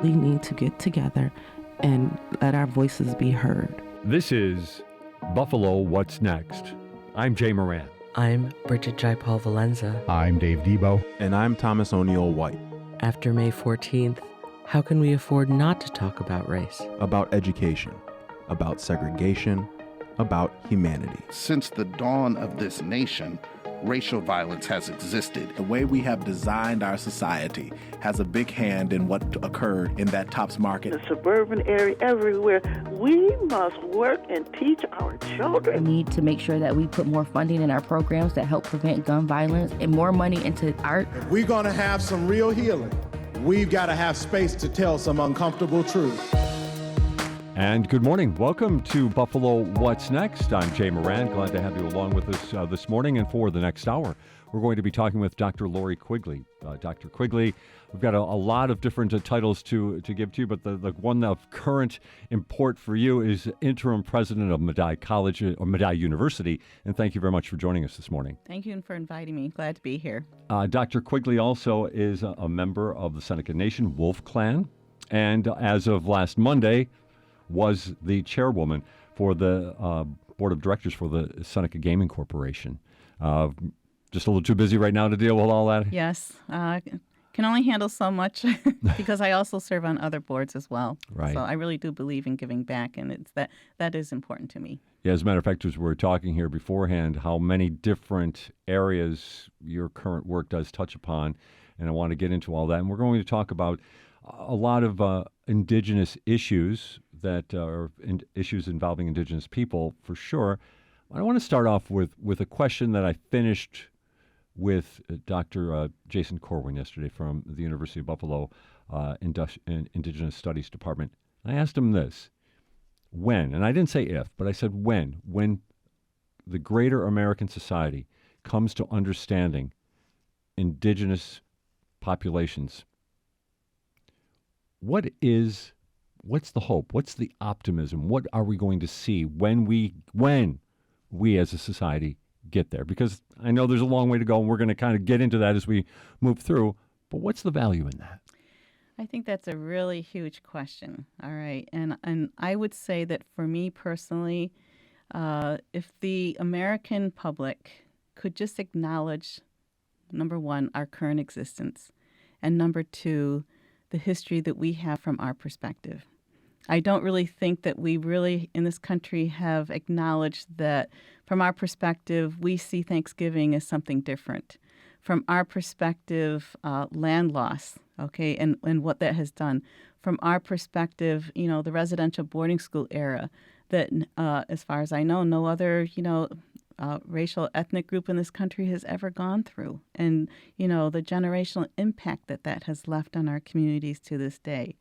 We need to get together and let our voices be heard. This is Buffalo What's Next. I'm Jay Moran. I'm Bridget Jaipal Valenza. I'm Dave Debo. And I'm Thomas O'Neill White. After May 14th, how can we afford not to talk about race? About education, about segregation, about humanity. Since the dawn of this nation, racial violence has existed. The way we have designed our society has a big hand in what occurred in that Tops Market. The suburban area, everywhere, we must work and teach our children. We need to make sure that we put more funding in our programs that help prevent gun violence and more money into art. If we're going to have some real healing, we've got to have space to tell some uncomfortable truth. And good morning. Welcome to Buffalo What's Next. I'm Jay Moran. Glad to have you along with us this morning and for the next hour. We're going to be talking with Dr. Lori Quigley. Dr. Quigley, we've got a lot of different titles to give to you, but the one of current import for you is interim president of Medaille College or Medaille University. And thank you very much for joining us this morning. Thank you for inviting me. Glad to be here. Dr. Quigley also is a member of the Seneca Nation Wolf Clan. And as of last Monday, was the chairwoman for the board of directors for the Seneca Gaming Corporation. Just a little too busy right now to deal with all that? Yes. Can only handle so much because I also serve on other boards as well. Right. So I really do believe in giving back, and it's that is important to me. Yeah, as a matter of fact, as we were talking here beforehand, how many different areas your current work does touch upon, and I want to get into all that. And we're going to talk about a lot of indigenous issues that are issues involving indigenous people, for sure. I want to start off with a question that I finished with Dr. Jason Corwin yesterday from the University of Buffalo Indigenous Studies Department. I asked him this: when, and I didn't say if, but I said when the greater American society comes to understanding indigenous populations, what's the hope? What's the optimism? What are we going to see when we as a society get there? Because I know there's a long way to go, and we're going to kind of get into that as we move through. But what's the value in that? I think that's a really huge question. All right. And I would say that for me personally, if the American public could just acknowledge, number one, our current existence, and number two, the history that we have from our perspective. I don't really think that we really in this country have acknowledged that from our perspective, we see Thanksgiving as something different. From our perspective, land loss, okay, and what that has done. From our perspective, the residential boarding school era that, as far as I know, no other, racial ethnic group in this country has ever gone through. And, the generational impact that has left on our communities to this day.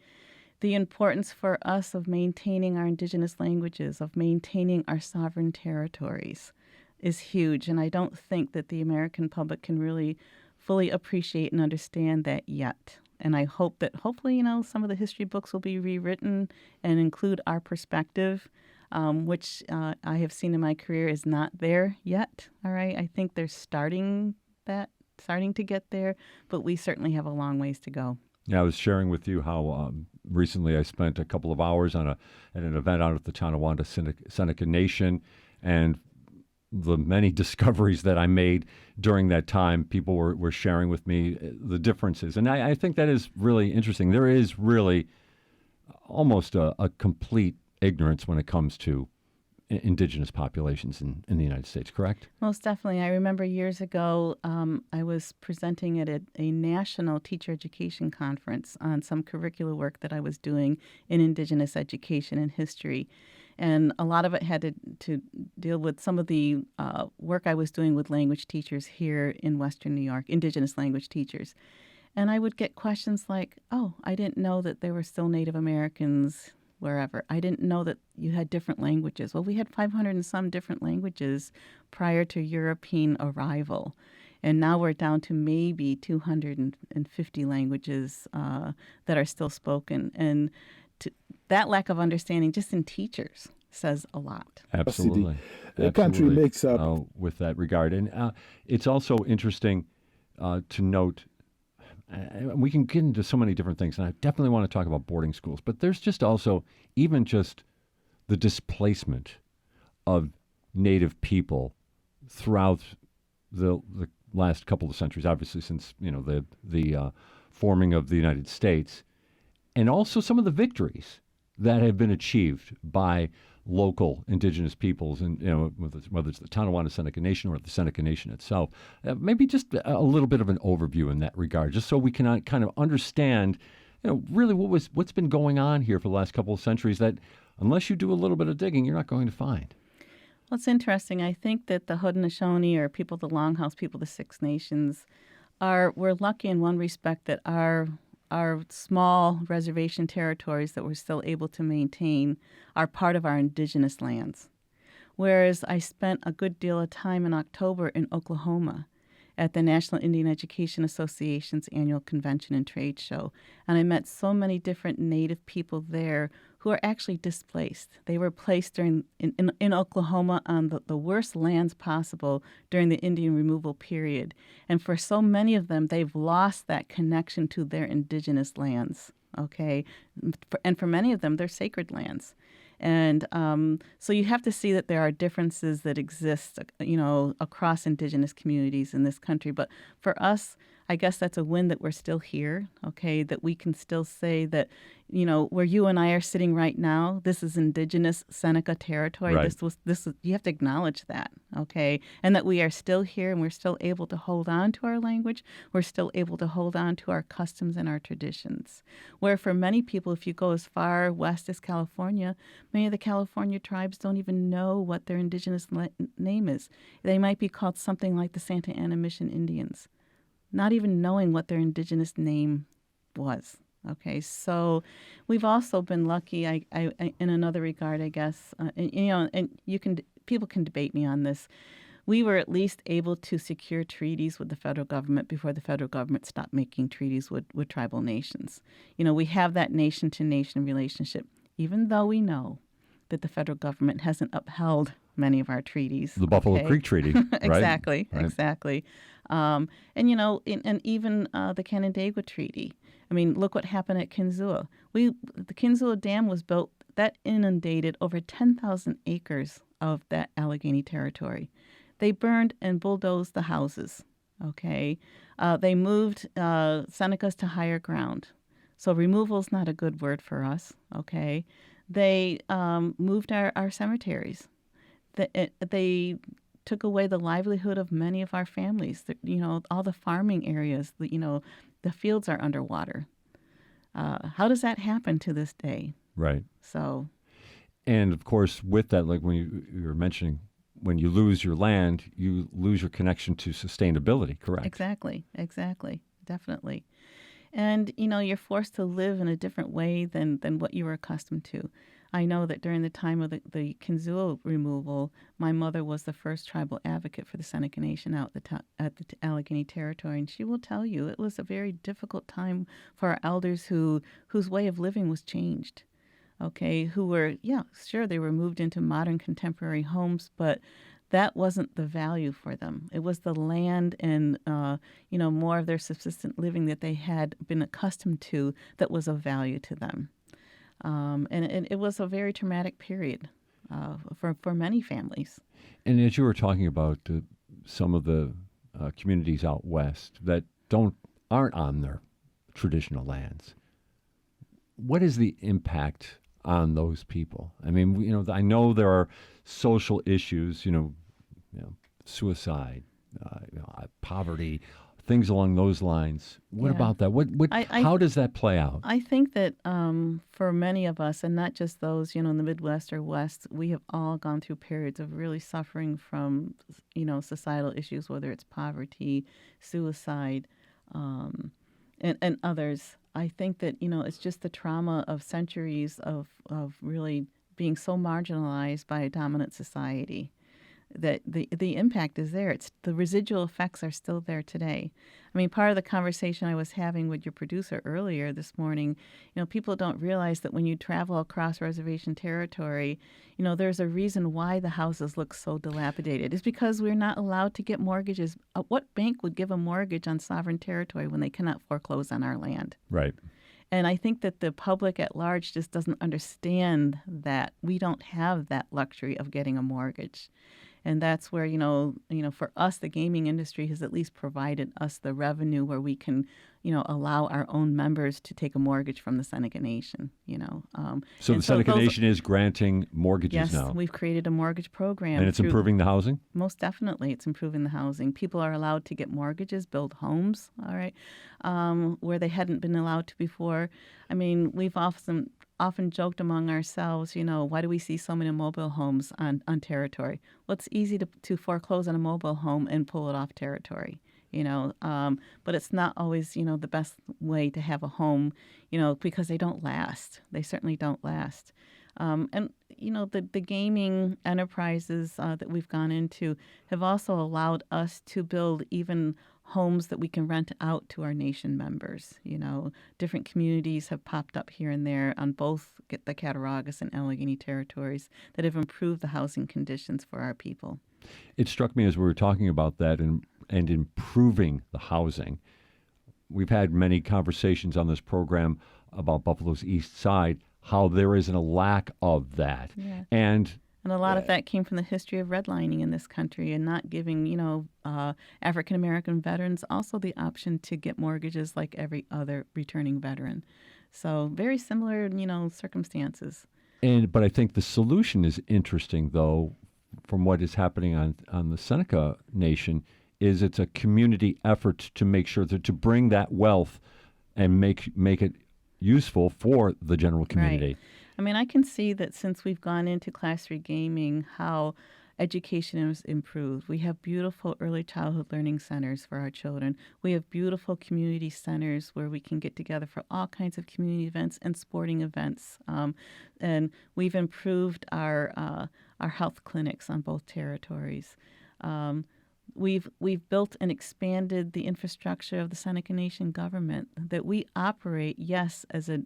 The importance for us of maintaining our indigenous languages, of maintaining our sovereign territories is huge. And I don't think that the American public can really fully appreciate and understand that yet. And I hope that hopefully, some of the history books will be rewritten and include our perspective, which I have seen in my career is not there yet. All right. I think they're starting to get there, but we certainly have a long ways to go. Yeah, I was sharing with you how recently I spent a couple of hours at an event out at the Tonawanda Seneca Nation, and the many discoveries that I made during that time, people were sharing with me the differences. And I think that is really interesting. There is really almost a complete ignorance when it comes to indigenous populations in the United States, correct? Most definitely. I remember years ago, I was presenting at a national teacher education conference on some curricular work that I was doing in indigenous education and history. And a lot of it had to deal with some of the work I was doing with language teachers here in Western New York, indigenous language teachers. And I would get questions like, oh, I didn't know that there were still Native Americans wherever. I didn't know that you had different languages. Well, we had 500 and some different languages prior to European arrival. And now we're down to maybe 250 languages that are still spoken. And that lack of understanding just in teachers says a lot. Absolutely. The country makes up. With that regard. And it's also interesting to note, we can get into so many different things, and I definitely want to talk about boarding schools, but there's just also even just the displacement of Native people throughout the last couple of centuries, obviously since the forming of the United States, and also some of the victories that have been achieved by local indigenous peoples, and whether it's the Tonawanda Seneca Nation or the Seneca Nation itself. Maybe just a little bit of an overview in that regard, just so we can kind of understand, really what's been going on here for the last couple of centuries that, unless you do a little bit of digging, you're not going to find. Well, it's interesting. I think that the Haudenosaunee, or people of the Longhouse, people of the Six Nations, we're lucky in one respect that our small reservation territories that we're still able to maintain are part of our indigenous lands. Whereas I spent a good deal of time in October in Oklahoma at the National Indian Education Association's annual convention and trade show. And I met so many different Native people there who are actually displaced. They were placed in Oklahoma on the worst lands possible during the Indian removal period. And for so many of them, they've lost that connection to their indigenous lands, okay? And for many of them, they're sacred lands. And so you have to see that there are differences that exist, across indigenous communities in this country. But for us, I guess that's a win that we're still here, okay, that we can still say that, where you and I are sitting right now, this is indigenous Seneca territory. Right. You have to acknowledge that, okay, and that we are still here and we're still able to hold on to our language. We're still able to hold on to our customs and our traditions. Where for many people, if you go as far west as California, many of the California tribes don't even know what their indigenous name is. They might be called something like the Santa Ana Mission Indians, not even knowing what their indigenous name was. Okay, so we've also been lucky. I in another regard, I guess, and people can debate me on this. We were at least able to secure treaties with the federal government before the federal government stopped making treaties with tribal nations. We have that nation-to-nation relationship, even though we know that the federal government hasn't upheld many of our treaties. The Buffalo Creek Treaty, right? Exactly, right. Exactly. And even the Canandaigua Treaty. I mean, look what happened at Kinzua. The Kinzua Dam was built, that inundated over 10,000 acres of that Allegheny territory. They burned and bulldozed the houses, okay? They moved Senecas to higher ground. So removal is not a good word for us, okay? They moved our cemeteries. They took away the livelihood of many of our families. All the farming areas, the fields are underwater. How does that happen to this day? Right. So. And of course, with that, like when you were mentioning, when you lose your land, you lose your connection to sustainability, correct? Exactly, definitely. And, you're forced to live in a different way than what you were accustomed to. I know that during the time of the Kinzua removal, my mother was the first tribal advocate for the Seneca Nation out at the Allegheny Territory, and she will tell you it was a very difficult time for our elders whose way of living was changed, okay, who were, sure, they were moved into modern contemporary homes, but that wasn't the value for them. It was the land and, more of their subsistent living that they had been accustomed to that was of value to them. And it was a very traumatic period for many families. And as you were talking about some of the communities out west that aren't on their traditional lands, what is the impact on those people? I mean, I know there are social issues, suicide, poverty, things along those lines. What about that? How does that play out? I think that for many of us, and not just those, in the Midwest or West, we have all gone through periods of really suffering from, societal issues, whether it's poverty, suicide, and others. I think that, it's just the trauma of centuries of really being so marginalized by a dominant society. that the impact is there. It's the residual effects are still there today. I mean, part of the conversation I was having with your producer earlier this morning, people don't realize that when you travel across reservation territory, there's a reason why the houses look so dilapidated. It's because we're not allowed to get mortgages. What bank would give a mortgage on sovereign territory when they cannot foreclose on our land? Right. And I think that the public at large just doesn't understand that we don't have that luxury of getting a mortgage. And that's where, for us, the gaming industry has at least provided us the revenue where we can, allow our own members to take a mortgage from the Seneca Nation, So the Seneca Nation is granting mortgages now? Yes, we've created a mortgage program. And it's improving the housing? Most definitely, it's improving the housing. People are allowed to get mortgages, build homes, all right, where they hadn't been allowed to before. I mean, we've often joked among ourselves, why do we see so many mobile homes on territory? Well, it's easy to foreclose on a mobile home and pull it off territory, but it's not always, the best way to have a home, because they don't last. They certainly don't last. The gaming enterprises that we've gone into have also allowed us to build even homes that we can rent out to our nation members. Different communities have popped up here and there on both the Cattaraugus and Allegheny territories that have improved the housing conditions for our people. It struck me as we were talking about that and improving the housing. We've had many conversations on this program about Buffalo's East Side, how there isn't a lack of that. Yeah. And a lot of that came from the history of redlining in this country and not giving, African-American veterans also the option to get mortgages like every other returning veteran. So very similar, circumstances. But I think the solution is interesting, though, from what is happening on the Seneca Nation, is it's a community effort to make sure to bring that wealth and make it useful for the general community. Right. I mean, I can see that since we've gone into Class 3 gaming, how education has improved. We have beautiful early childhood learning centers for our children. We have beautiful community centers where we can get together for all kinds of community events and sporting events. And we've improved our health clinics on both territories. We've built and expanded the infrastructure of the Seneca Nation government, that we operate, yes, as a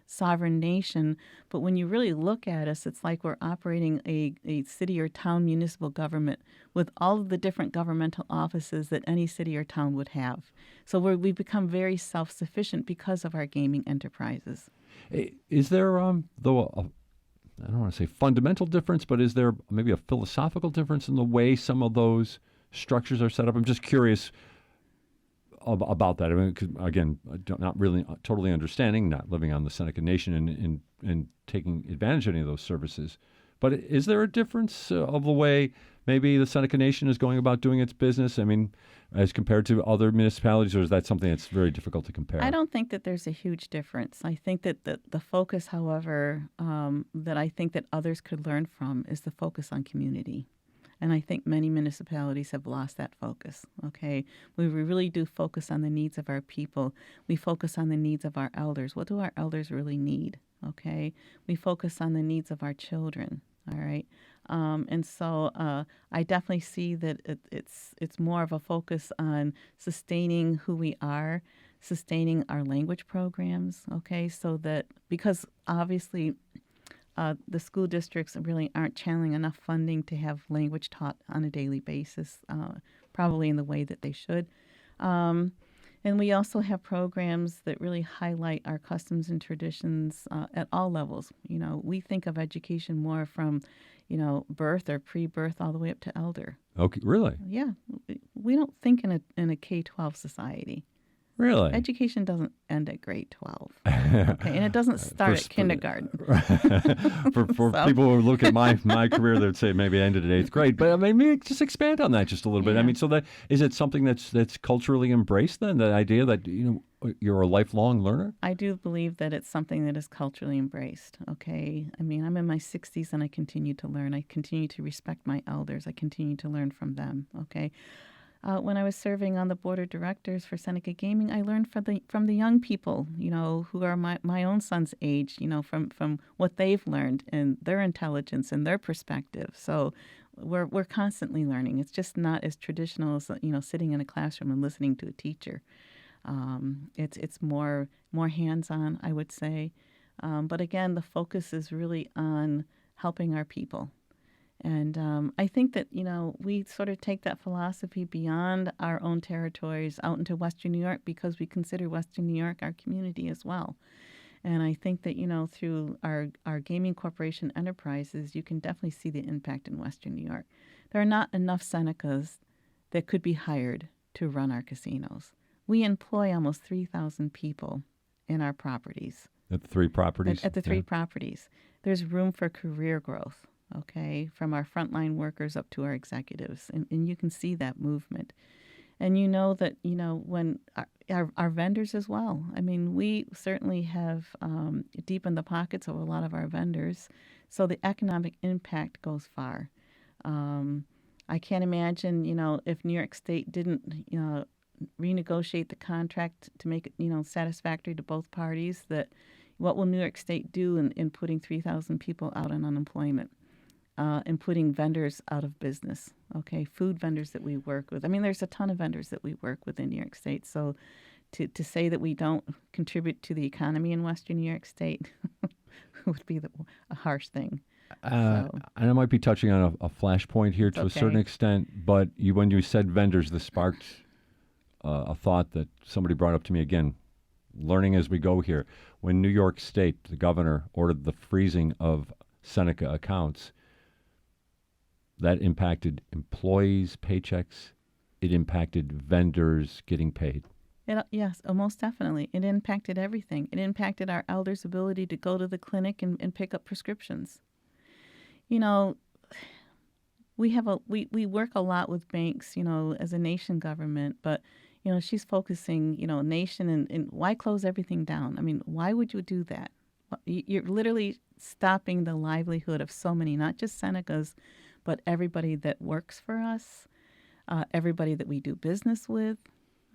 sovereign nation, but when you really look at us, it's like we're operating a city or town municipal government with all of the different governmental offices that any city or town would have. So we've become very self-sufficient because of our gaming enterprises. Is there, though, I don't want to say fundamental difference, but is there maybe a philosophical difference in the way some of those structures are set up? I'm just curious about that. I mean, 'cause again, not really totally understanding, not living on the Seneca Nation and taking advantage of any of those services. But is there a difference of the way maybe the Seneca Nation is going about doing its business? I mean, as compared to other municipalities, or is that something that's very difficult to compare? I don't think that there's a huge difference. I think that the focus, however, that I think that others could learn from is the focus on community. And I think many municipalities have lost that focus, okay? We really do focus on the needs of our people. We focus on the needs of our elders. What do our elders really need, okay? We focus on the needs of our children, all right? And so I definitely see that it's more of a focus on sustaining who we are, sustaining our language programs, okay? So that, because obviously the school districts really aren't channeling enough funding to have language taught on a daily basis, probably in the way that they should. And we also have programs that really highlight our customs and traditions at all levels. We think of education more from, birth or pre-birth all the way up to elder. Okay, really? Yeah. We don't think in a K-12 society. Really? Education doesn't end at grade 12. Okay, and it doesn't start at kindergarten. For people who look at my career, they'd say maybe I ended at 8th grade. But maybe just expand on that just a little bit. I mean, so that is it something that's culturally embraced then, the idea that you're a lifelong learner? I do believe that it's something that is culturally embraced. Okay, I mean, I'm in my 60s and I continue to learn. I continue to respect my elders. I continue to learn from them. Okay. When I was serving on the board of directors for Seneca Gaming, I learned from the young people, who are my own son's age, from what they've learned and their intelligence and their perspective. So we're constantly learning. It's just not as traditional as sitting in a classroom and listening to a teacher. It's more hands-on, I would say. But again, the focus is really on helping our people. And I think that, we sort of take that philosophy beyond our own territories out into Western New York because we consider Western New York our community as well. And I think that, through our gaming corporation enterprises, you can definitely see the impact in Western New York. There are not enough Senecas that could be hired to run our casinos. We employ almost 3,000 people in our properties. At the three properties? At the three properties. There's room for career growth, okay, from our frontline workers up to our executives. And you can see that movement. And that, when our vendors as well. I mean, we certainly have deepened the pockets of a lot of our vendors, so the economic impact goes far. I can't imagine, if New York State didn't, renegotiate the contract to make it, satisfactory to both parties, that what will New York State do in putting 3,000 people out on unemployment? And putting vendors out of business, okay? Food vendors that we work with. I mean, there's a ton of vendors that we work with in New York State. So to say that we don't contribute to the economy in Western New York State would be a harsh thing. And I might be touching on a flashpoint here to a certain extent, but when you said vendors, this sparked a thought that somebody brought up to me again, learning as we go here. When New York State, the governor, ordered the freezing of Seneca accounts, that impacted employees' paychecks. It impacted vendors getting paid. Yes, most definitely. It impacted everything. It impacted our elders' ability to go to the clinic and pick up prescriptions. We work a lot with banks, as a nation government, but, she's focusing, nation and why close everything down? I mean, why would you do that? You're literally stopping the livelihood of so many, not just Senecas, but everybody that works for us, everybody that we do business with,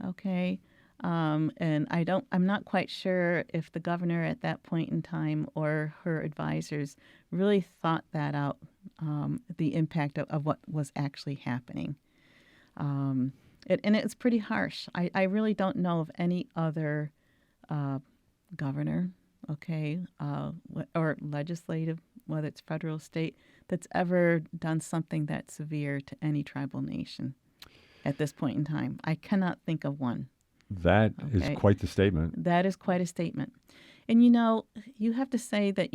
okay? And I'm not quite sure if the governor at that point in time or her advisors really thought that out, the impact of what was actually happening. And it's pretty harsh. I really don't know of any other governor, okay, or legislative, whether it's federal or state, that's ever done something that severe to any tribal nation at this point in time. I cannot think of one. That is quite the statement. That is quite a statement. And, you have to say that,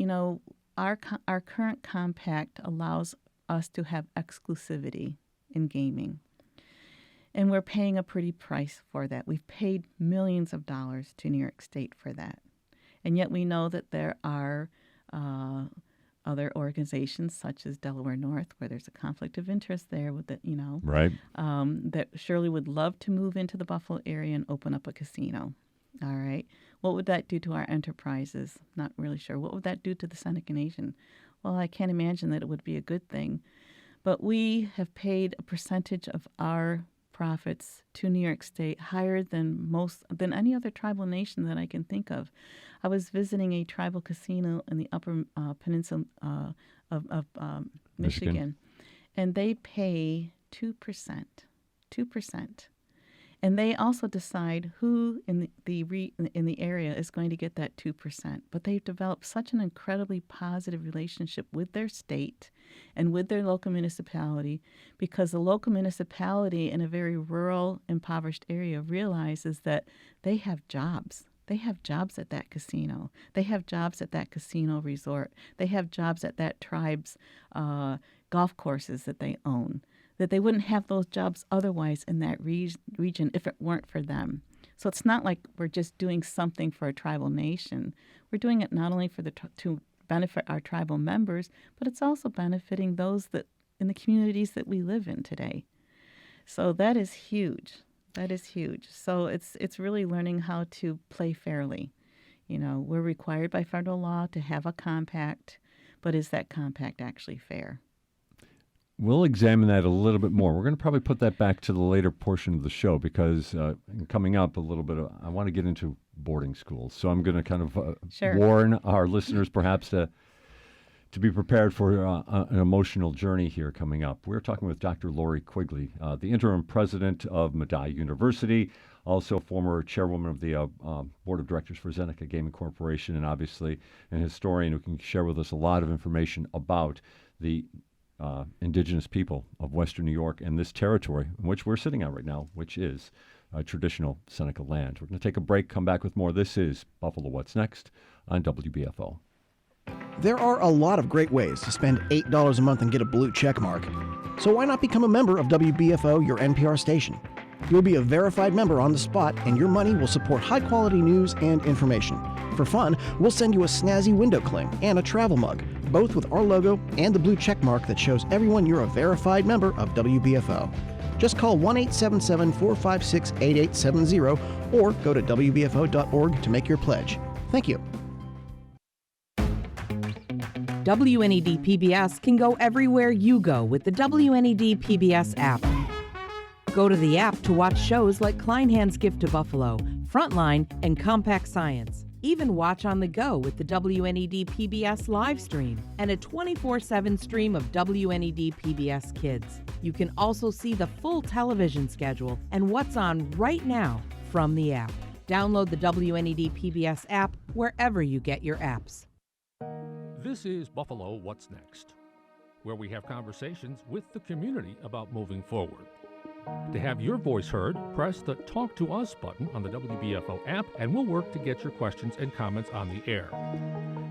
our current compact allows us to have exclusivity in gaming. And we're paying a pretty price for that. We've paid millions of dollars to New York State for that. And yet we know that there are other organizations such as Delaware North, where there's a conflict of interest there with the, right, that surely would love to move into the Buffalo area and open up a casino. All right. What would that do to our enterprises? Not really sure. What would that do to the Seneca Nation? Well, I can't imagine that it would be a good thing. But we have paid a percentage of our profits to New York State higher than any other tribal nation that I can think of. I was visiting a tribal casino in the upper peninsula of Michigan, and they pay 2%. And they also decide who in the area is going to get that 2%. But they've developed such an incredibly positive relationship with their state and with their local municipality, because the local municipality in a very rural, impoverished area realizes that they have jobs. They have jobs at that casino. They have jobs at that casino resort. They have jobs at that tribe's golf courses that they own, that they wouldn't have those jobs otherwise in that region if it weren't for them. So it's not like we're just doing something for a tribal nation. We're doing it not only to benefit our tribal members, but it's also benefiting those that in the communities that we live in today. So that is huge. That is huge. So it's really learning how to play fairly. We're required by federal law to have a compact, but is that compact actually fair? We'll examine that a little bit more. We're going to probably put that back to the later portion of the show because coming up a little bit, I want to get into boarding schools. So I'm going to kind of Sure. warn our listeners perhaps to to be prepared for an emotional journey here coming up. We're talking with Dr. Lori Quigley, the interim president of Medaille University, also former chairwoman of the board of directors for Seneca Gaming Corporation, and obviously an historian who can share with us a lot of information about the indigenous people of Western New York and this territory in which we're sitting on right now, which is traditional Seneca land. We're going to take a break, come back with more. This is Buffalo What's Next on WBFO. There are a lot of great ways to spend $8 a month and get a blue check mark. So why not become a member of WBFO, your NPR station? You'll be a verified member on the spot, and your money will support high-quality news and information. For fun, we'll send you a snazzy window cling and a travel mug, both with our logo and the blue check mark that shows everyone you're a verified member of WBFO. Just call 1-877-456-8870 or go to WBFO.org to make your pledge. Thank you. WNED PBS can go everywhere you go with the WNED PBS app. Go to the app to watch shows like Kleinhand's Gift to Buffalo, Frontline, and Compact Science. Even watch on the go with the WNED PBS live stream and a 24/7 stream of WNED PBS Kids. You can also see the full television schedule and what's on right now from the app. Download the WNED PBS app wherever you get your apps. This is Buffalo What's Next, where we have conversations with the community about moving forward. To have your voice heard, press the Talk to Us button on the WBFO app, and we'll work to get your questions and comments on the air.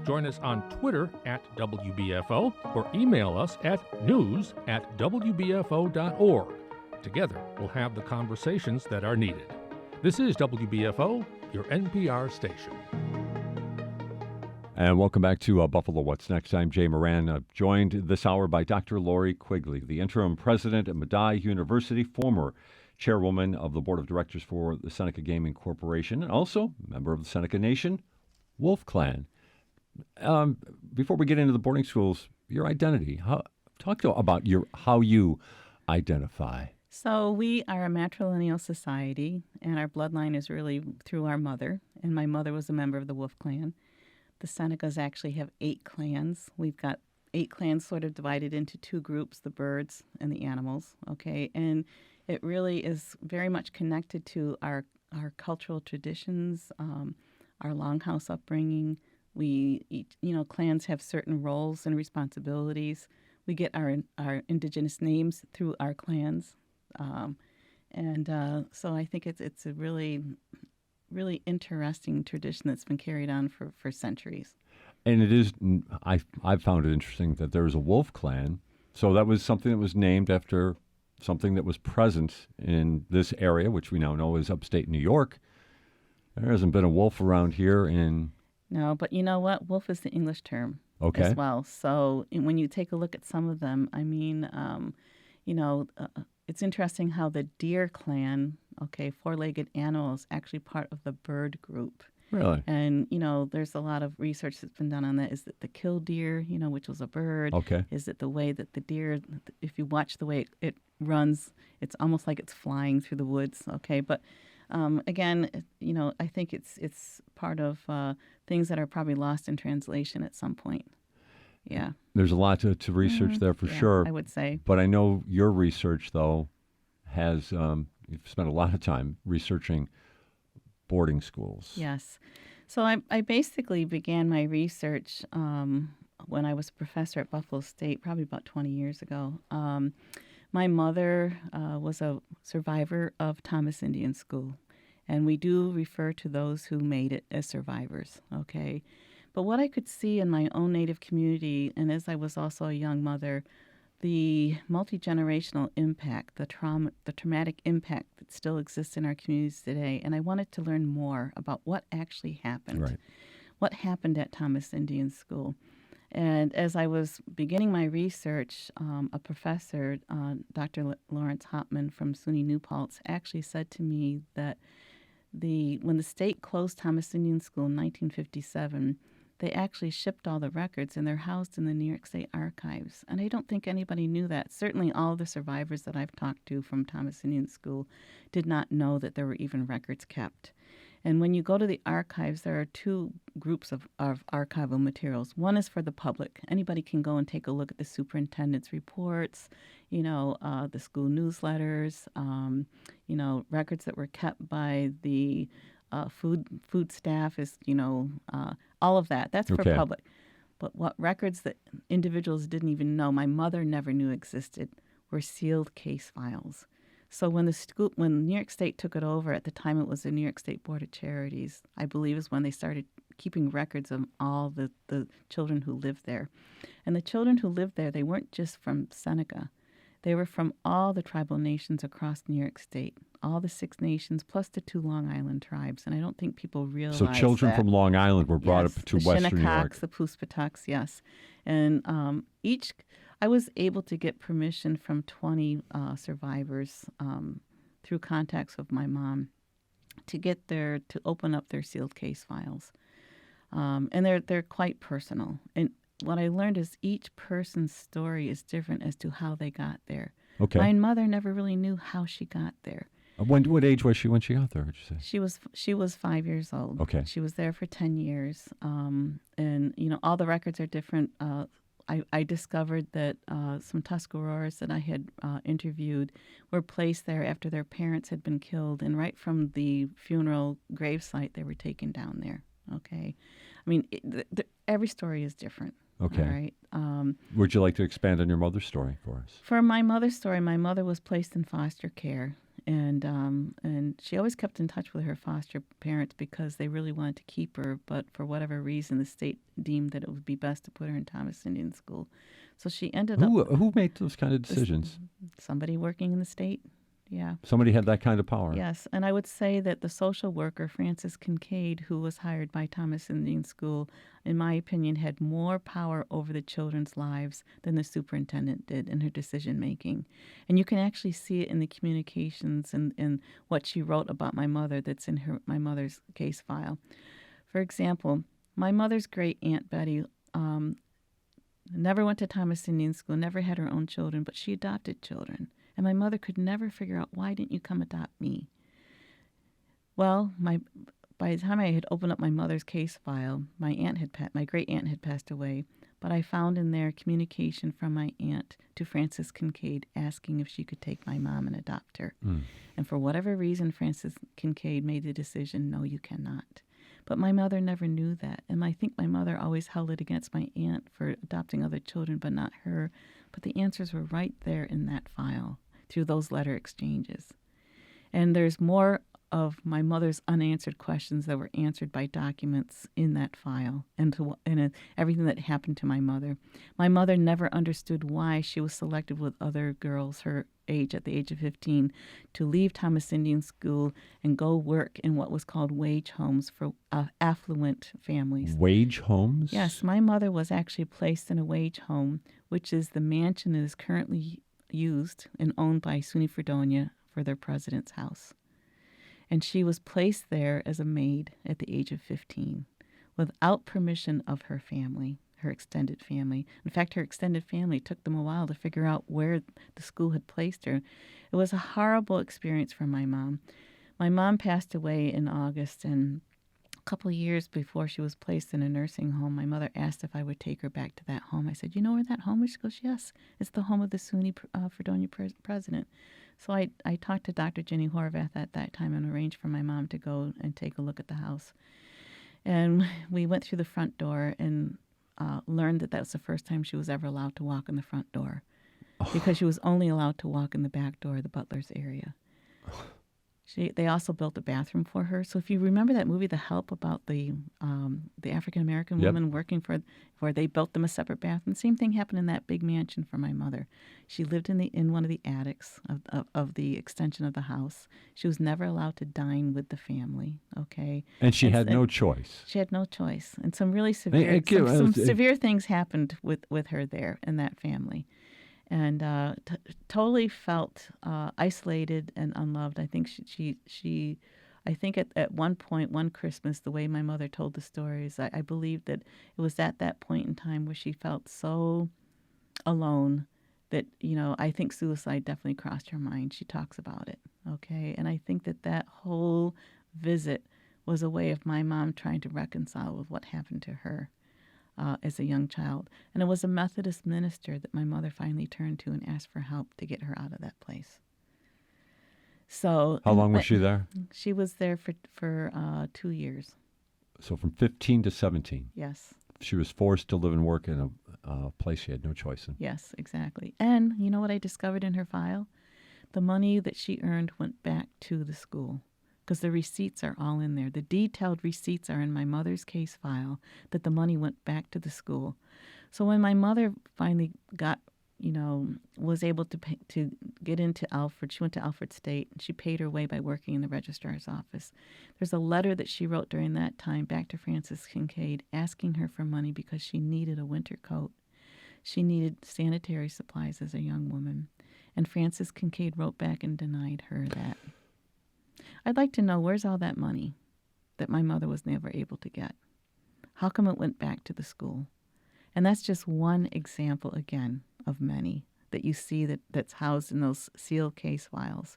Join us on Twitter @WBFO or email us at news@WBFO.org. Together, we'll have the conversations that are needed. This is WBFO, your NPR station. And welcome back to Buffalo What's Next. I'm Jay Moran, joined this hour by Dr. Lori Quigley, the interim president at Medaille University, former chairwoman of the board of directors for the Seneca Gaming Corporation, and also member of the Seneca Nation Wolf Clan. Before we get into the boarding schools, your identity. About how you identify. So we are a matrilineal society, and our bloodline is really through our mother, and my mother was a member of the Wolf Clan. The Senecas actually have 8 clans. We've got 8 clans sort of divided into 2 groups, the birds and the animals, okay? And it really is very much connected to our cultural traditions, our longhouse upbringing. Clans have certain roles and responsibilities. We get our indigenous names through our clans. So I think it's a really interesting tradition that's been carried on for centuries. And it is, I've found it interesting that there's a wolf clan. So that was something that was named after something that was present in this area, which we now know is upstate New York. There hasn't been a wolf around here in... No, but you know what? Wolf is the English term as well. So when you take a look at some of them, I mean, it's interesting how the deer clan, four-legged animal, is actually part of the bird group. Really? And, there's a lot of research that's been done on that. Is it the killdeer, which was a bird? Okay. Is it the way that the deer, if you watch the way it runs, it's almost like it's flying through the woods, okay? But again, I think it's part of things that are probably lost in translation at some point. Yeah. There's a lot to research there for sure. I would say. But I know your research, though, has, you've spent a lot of time researching boarding schools. Yes. So I basically began my research when I was a professor at Buffalo State, probably about 20 years ago. My mother was a survivor of Thomas Indian School, and we do refer to those who made it as survivors, okay? But what I could see in my own Native community, and as I was also a young mother, the multi-generational impact, the traumatic impact that still exists in our communities today, and I wanted to learn more about what actually happened. Right. What happened at Thomas Indian School. And as I was beginning my research, a professor, Dr. Lawrence Hopman from SUNY New Paltz, actually said to me that when the state closed Thomas Indian School in 1957, they actually shipped all the records, and they're housed in the New York State Archives. And I don't think anybody knew that. Certainly all the survivors that I've talked to from Thomas Indian School did not know that there were even records kept. And when you go to the archives, there are two groups of archival materials. One is for the public. Anybody can go and take a look at the superintendent's reports, the school newsletters, records that were kept by the food staff, all of that. That's for public. But what records that individuals didn't even know, my mother never knew existed, were sealed case files. So when New York State took it over, at the time it was the New York State Board of Charities, I believe is when they started keeping records of all the children who lived there. And the children who lived there, they weren't just from Seneca. They were from all the tribal nations across New York State, all the 6 nations, plus the 2 Long Island tribes. And I don't think people realize So children that. from Long Island were brought Yes, up to Western New York. The Puspatucks, yes. And I was able to get permission from 20 survivors through contacts with my mom to open up their sealed case files. And they're quite personal. And what I learned is each person's story is different as to how they got there. Okay. My mother never really knew how she got there. What age was she when she got there, would you say? She was 5 years old. Okay. She was there for 10 years. And all the records are different. I discovered that some Tuscaroras that I had interviewed were placed there after their parents had been killed, and right from the funeral gravesite, they were taken down there. Okay, I mean, every story is different. Okay. All right. Would you like to expand on your mother's story for us? For my mother's story, my mother was placed in foster care. And she always kept in touch with her foster parents because they really wanted to keep her, but for whatever reason, the state deemed that it would be best to put her in Thomas Indian School. So she ended up... Who made those kind of decisions? Somebody working in the state, yeah. Somebody had that kind of power. Yes, and I would say that the social worker, Frances Kincaid, who was hired by Thomas Indian School, in my opinion, had more power over the children's lives than the superintendent did in her decision-making. And you can actually see it in the communications and what she wrote about my mother that's in my mother's case file. For example, my mother's great-aunt Betty never went to Thomas Indian School, never had her own children, but she adopted children. And my mother could never figure out, why didn't you come adopt me? Well, by the time I had opened up my mother's case file, my great-aunt had passed away, but I found in there communication from my aunt to Frances Kincaid asking if she could take my mom and adopt her. And for whatever reason, Frances Kincaid made the decision, no, you cannot. But my mother never knew that, and I think my mother always held it against my aunt for adopting other children, but not her. But the answers were right there in that file through those letter exchanges. And there's more of my mother's unanswered questions that were answered by documents in that file and everything that happened to my mother. My mother never understood why she was selected with other girls her age, at the age of 15, to leave Thomas Indian School and go work in what was called wage homes for affluent families. Wage homes? Yes, my mother was actually placed in a wage home, which is the mansion that is currently used and owned by SUNY Fredonia for their president's house. And she was placed there as a maid at the age of 15 without permission of her family, her extended family. In fact, her extended family took them a while to figure out where the school had placed her. It was a horrible experience for my mom. My mom passed away in August, and a couple of years before she was placed in a nursing home, my mother asked if I would take her back to that home. I said, you know where that home is? She goes, yes, it's the home of the SUNY Fredonia president. So I talked to Dr. Jenny Horvath at that time and arranged for my mom to go and take a look at the house. And we went through the front door and learned that was the first time she was ever allowed to walk in the front door, because she was only allowed to walk in the back door of the butler's area. They also built a bathroom for her. So if you remember that movie, The Help, about the African-American woman working for, they built them a separate bathroom. Same thing happened in that big mansion for my mother. She lived in one of the attics of the extension of the house. She was never allowed to dine with the family, okay? And she had no choice. She had no choice. And some really severe, severe things happened with her there in that family. And totally felt isolated and unloved. I think I think at one point, one Christmas, the way my mother told the stories, I believe that it was at that point in time where she felt so alone that, I think suicide definitely crossed her mind. She talks about it, okay? And I think that whole visit was a way of my mom trying to reconcile with what happened to her as a young child. And it was a Methodist minister that my mother finally turned to and asked for help to get her out of that place. So how long was she there? She was there for 2 years. So from 15 to 17. Yes. She was forced to live and work in a place she had no choice in. Yes, exactly. And you know what I discovered in her file? The money that she earned went back to the school, because the receipts are all in there. The detailed receipts are in my mother's case file that the money went back to the school. So when my mother finally was able to get into Alfred, she went to Alfred State, and she paid her way by working in the registrar's office. There's a letter that she wrote during that time back to Frances Kincaid asking her for money because she needed a winter coat. She needed sanitary supplies as a young woman. And Frances Kincaid wrote back and denied her that. I'd like to know, where's all that money that my mother was never able to get? How come it went back to the school? And that's just one example, again, of many that you see that's housed in those sealed case files.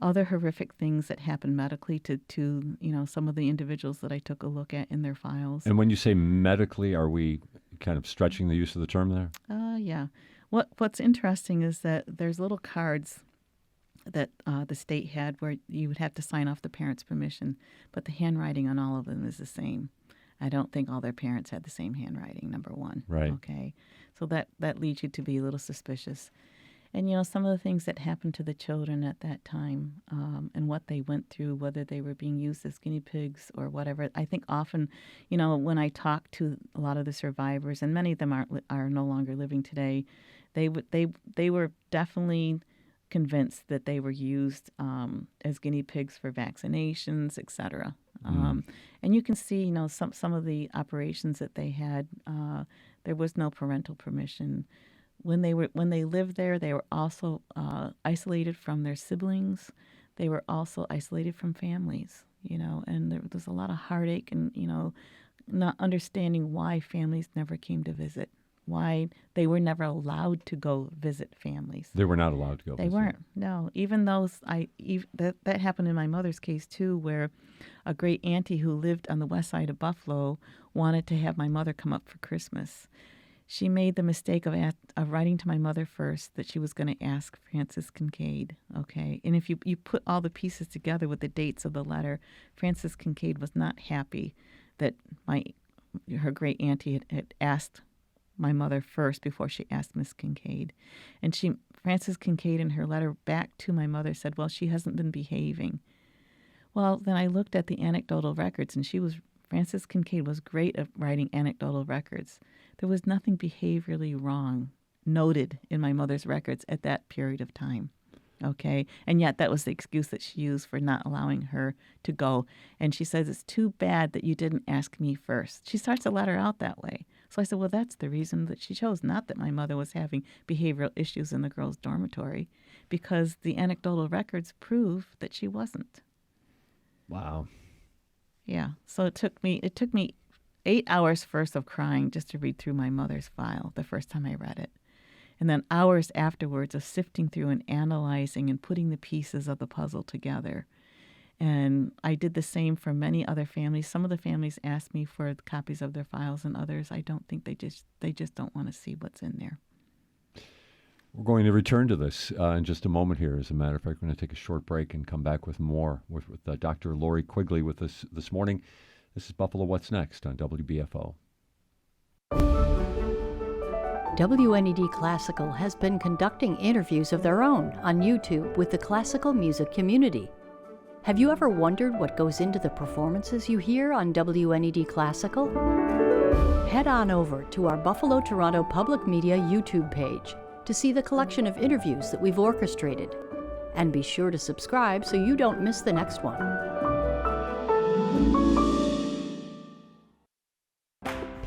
Other horrific things that happened medically to some of the individuals that I took a look at in their files. And when you say medically, are we kind of stretching the use of the term there? Yeah. What's interesting is that there's little cards that the state had where you would have to sign off the parents' permission, but the handwriting on all of them is the same. I don't think all their parents had the same handwriting, number one. Right. Okay. So that leads you to be a little suspicious. And, some of the things that happened to the children at that time and what they went through, whether they were being used as guinea pigs or whatever, I think often, when I talk to a lot of the survivors, and many of them are no longer living today, they were definitely convinced that they were used as guinea pigs for vaccinations, et cetera. And you can see, some of the operations that they had, there was no parental permission. When they lived there, they were also isolated from their siblings. They were also isolated from families, and there was a lot of heartache and, not understanding why families never came to visit, why they were never allowed to go visit families. They were not allowed to go They visit. weren't, no. Even those, that happened in my mother's case, too, where a great auntie who lived on the west side of Buffalo wanted to have my mother come up for Christmas. She made the mistake of writing to my mother first that she was going to ask Frances Kincaid, okay? And if you put all the pieces together with the dates of the letter, Frances Kincaid was not happy that her great auntie had asked my mother first before she asked Miss Kincaid. And Frances Kincaid in her letter back to my mother said, well, she hasn't been behaving. Well, then I looked at the anecdotal records, and Frances Kincaid was great at writing anecdotal records. There was nothing behaviorally wrong noted in my mother's records at that period of time, okay? And yet that was the excuse that she used for not allowing her to go. And she says, it's too bad that you didn't ask me first. She starts the letter out that way. So I said, well, that's the reason that she chose, not that my mother was having behavioral issues in the girls' dormitory, because the anecdotal records prove that she wasn't. Wow. Yeah. So it took me 8 hours first of crying just to read through my mother's file the first time I read it. And then hours afterwards of sifting through and analyzing and putting the pieces of the puzzle together. And I did the same for many other families. Some of the families asked me for copies of their files, and others, I don't think they just don't want to see what's in there. We're going to return to this in just a moment here. As a matter of fact, we're going to take a short break and come back with more with Dr. Lori Quigley with us this morning. This is Buffalo What's Next on WBFO. WNED Classical has been conducting interviews of their own on YouTube with the classical music community. Have you ever wondered what goes into the performances you hear on WNED Classical? Head on over to our Buffalo Toronto Public Media YouTube page to see the collection of interviews that we've orchestrated. And be sure to subscribe so you don't miss the next one.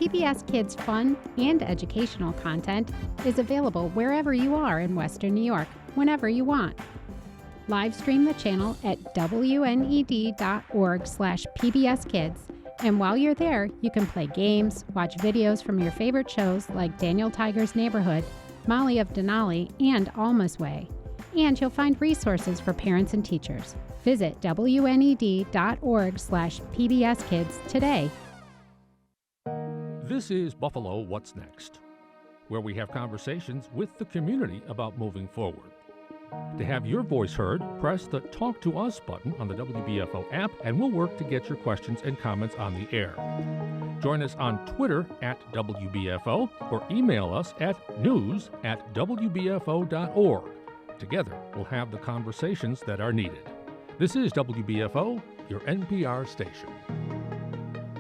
PBS Kids fun and educational content is available wherever you are in Western New York, whenever you want. Live stream the channel at wned.org/PBSKids, and while you're there, you can play games, watch videos from your favorite shows like Daniel Tiger's Neighborhood, Molly of Denali, and Alma's Way. And you'll find resources for parents and teachers. Visit WNED.org/PBSKids today. This is Buffalo What's Next, where we have conversations with the community about moving forward. To have your voice heard, press the Talk to Us button on the WBFO app, and we'll work to get your questions and comments on the air. Join us on Twitter @WBFO or email us at news@WBFO.org. Together, we'll have the conversations that are needed. This is WBFO, your NPR station.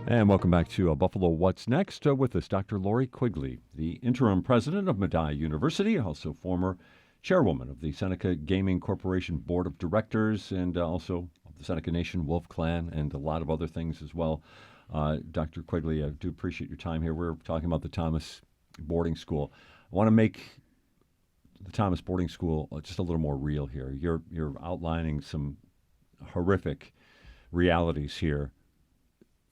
And welcome back to Buffalo What's Next with us, Dr. Lori Quigley, the interim president of Medaille University, also former chairwoman of the Seneca Gaming Corporation Board of Directors, and also of the Seneca Nation Wolf Clan, and a lot of other things as well. Dr. Quigley, I do appreciate your time here. We're talking about the Thomas Boarding School. I want to make the Thomas Boarding School just a little more real here. You're outlining some horrific realities here.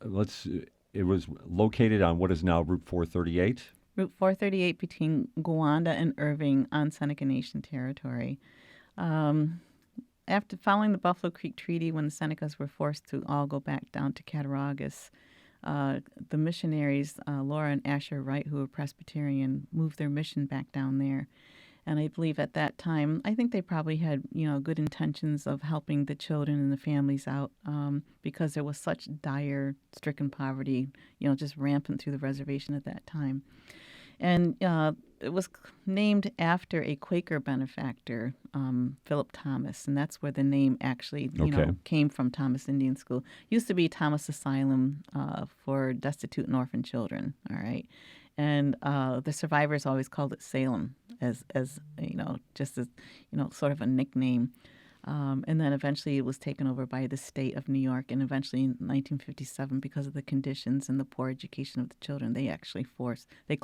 It was located on what is now Route 438. Route 438 between Gowanda and Irving on Seneca Nation territory. After following the Buffalo Creek Treaty, when the Senecas were forced to all go back down to Cattaraugus, the missionaries, Laura and Asher Wright, who were Presbyterian, moved their mission back down there. And I believe at that time, I think they probably had, good intentions of helping the children and the families out because there was such dire, stricken poverty, just rampant through the reservation at that time. And it was named after a Quaker benefactor, Philip Thomas, and that's where the name actually, came from. Thomas Indian School. Used to be Thomas Asylum for destitute and orphan children. All right. And the survivors always called it Salem as just as, sort of a nickname. And then eventually it was taken over by the state of New York. And eventually in 1957, because of the conditions and the poor education of the children, they actually they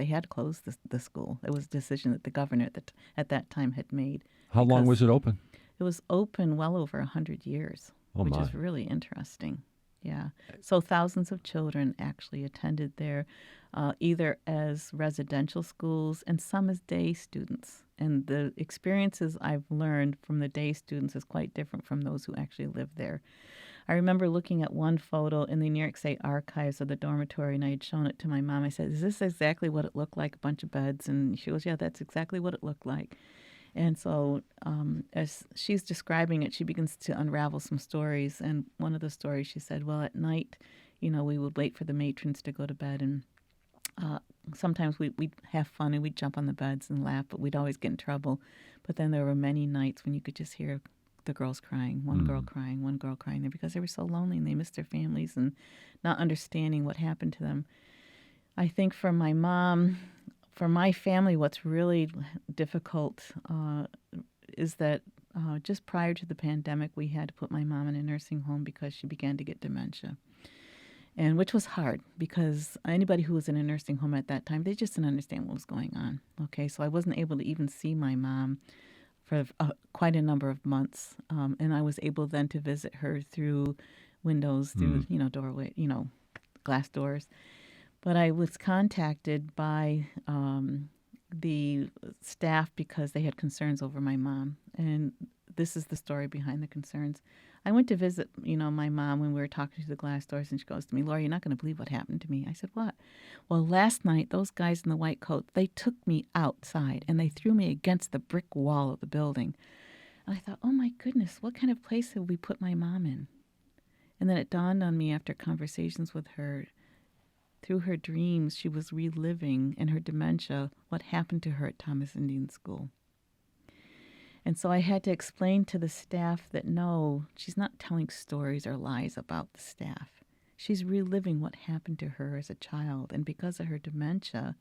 had to close the school. It was a decision that the governor at that time had made. How long was it open? It was open well over 100 years, which is really interesting. Yeah. So thousands of children actually attended there, either as residential schools and some as day students. And the experiences I've learned from the day students is quite different from those who actually lived there. I remember looking at one photo in the New York State Archives of the dormitory, and I had shown it to my mom. I said, "Is this exactly what it looked like, a bunch of beds?" And she goes, "Yeah, that's exactly what it looked like." And so as she's describing it, she begins to unravel some stories. And one of the stories, she said, well, at night, we would wait for the matrons to go to bed. And sometimes we'd have fun and we'd jump on the beds and laugh, but we'd always get in trouble. But then there were many nights when you could just hear the girls crying, one girl crying there because they were so lonely and they missed their families and not understanding what happened to them. I think for my mom... For my family, what's really difficult is that just prior to the pandemic, we had to put my mom in a nursing home because she began to get dementia, and which was hard because anybody who was in a nursing home at that time, they just didn't understand what was going on. Okay, so I wasn't able to even see my mom for quite a number of months, and I was able then to visit her through windows, through doorway, glass doors. But I was contacted by the staff because they had concerns over my mom. And this is the story behind the concerns. I went to visit, my mom when we were talking through the glass doors, and she goes to me, "Laura, you're not going to believe what happened to me." I said, "What?" "Well, last night, those guys in the white coats, they took me outside, and they threw me against the brick wall of the building." And I thought, oh, my goodness, what kind of place have we put my mom in? And then it dawned on me after conversations with her. Through her dreams, she was reliving in her dementia what happened to her at Thomas Indian School. And so I had to explain to the staff that no, she's not telling stories or lies about the staff. She's reliving what happened to her as a child. And because of her dementia,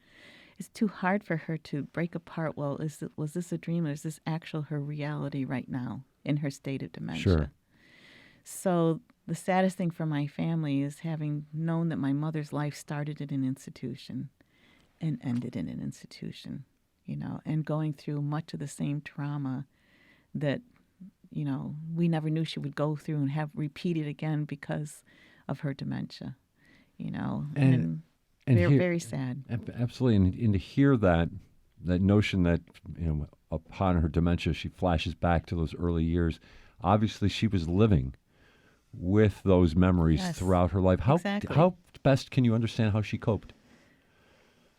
it's too hard for her to break apart, well, was this a dream or is this actual her reality right now in her state of dementia? Sure. So the saddest thing for my family is having known that my mother's life started in an institution and ended in an institution, and going through much of the same trauma that, we never knew she would go through and have repeated again because of her dementia, and very, very sad. Absolutely. And to hear that that notion that, upon her dementia, she flashes back to those early years. Obviously, she was living with those memories throughout her life. How best can you understand how she coped?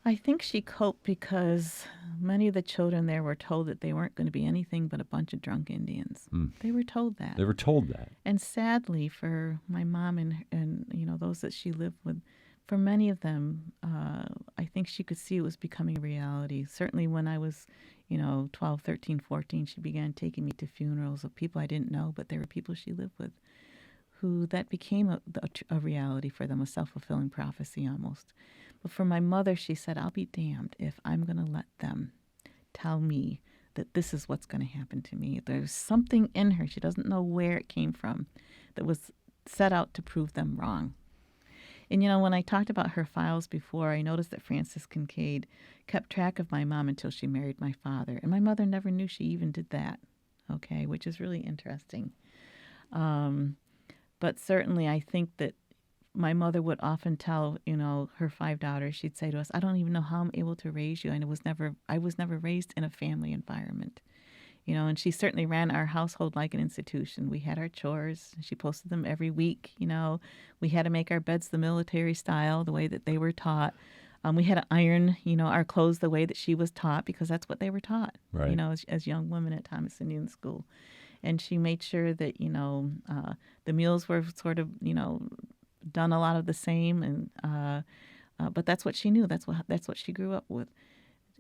I think she coped because many of the children there were told that they weren't going to be anything but a bunch of drunk Indians. They were told that. They were told that. And sadly, for my mom and those that she lived with, for many of them, I think she could see it was becoming a reality. Certainly when I was, 12, 13, 14, she began taking me to funerals of people I didn't know, but they were people she lived with, who that became a reality for them, a self-fulfilling prophecy almost. But for my mother, she said, I'll be damned if I'm going to let them tell me that this is what's going to happen to me. There's something in her, she doesn't know where it came from, that was set out to prove them wrong. And, when I talked about her files before, I noticed that Frances Kincaid kept track of my mom until she married my father. And my mother never knew she even did that, okay, which is really interesting. But certainly I think that my mother would often tell, her 5 daughters, she'd say to us, I don't even know how I'm able to raise you. And I was never raised in a family environment. And she certainly ran our household like an institution. We had our chores. She posted them every week. We had to make our beds the military style, the way that they were taught. We had to iron, our clothes the way that she was taught, because that's what they were taught, right. As young women at Thomas Indian School. And she made sure that, the meals were sort of, done a lot of the same. And but that's what she knew. That's what she grew up with.